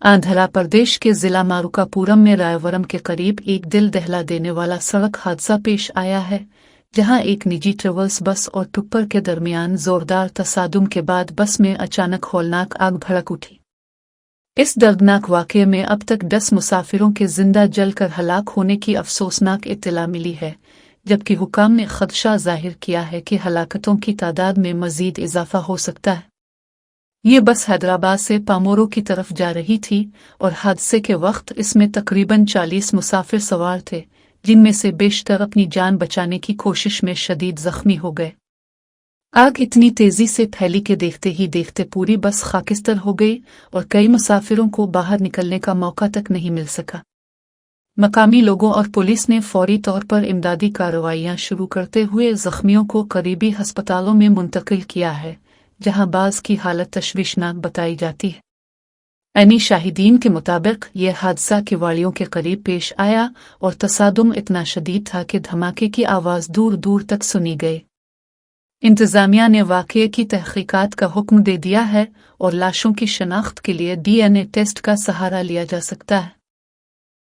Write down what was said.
आंध्र प्रदेश के जिला मारुकापुरम में रायवरम के करीब एक दिल दहला देने वाला सड़क हादसा पेश आया है, जहां एक निजी ट्रेवल्स बस और टिप्पर के दरमियान जोरदार तसादुम के बाद बस में अचानक हौलनाक आग भड़क उठी। इस दर्दनाक वाक़ये में अब तक 10 मुसाफिरों के जिंदा जलकर हलाक होने की अफसोसनाक इत्तला मिली है, जबकि हुकाम ने खदशा जाहिर किया है कि हलाकतों की तादाद में मजीद इजाफा हो सकता है। ये बस हैदराबाद से पामोरो की तरफ जा रही थी और हादसे के वक्त इसमें तकरीबन 40 मुसाफिर सवार थे, जिनमें से बेशतर अपनी जान बचाने की कोशिश में शदीद जख्मी हो गए। आग इतनी तेजी से फैली कि देखते ही देखते पूरी बस खाकिस्तर हो गई और कई मुसाफिरों को बाहर निकलने का मौका तक नहीं मिल सका। मकामी लोगों और पुलिस ने फौरी तौर पर इमदादी कार्रवाइयां शुरू करते हुए जख्मियों को करीबी अस्पतालों में मुंतकिल किया है, जहां बाज़ की हालत तशवीशनाक बताई जाती है। अन्य शाहिदीन के मुताबिक यह हादसा किवाड़ियों के करीब पेश आया और तसादुम इतना शदीद था कि धमाके की आवाज़ दूर दूर तक सुनी गई। इंतज़ामिया ने वाक़ये की तहक़ीक़ात का हुक्म दे दिया है और लाशों की शनाख्त के लिए DNA टेस्ट का सहारा लिया जा सकता है।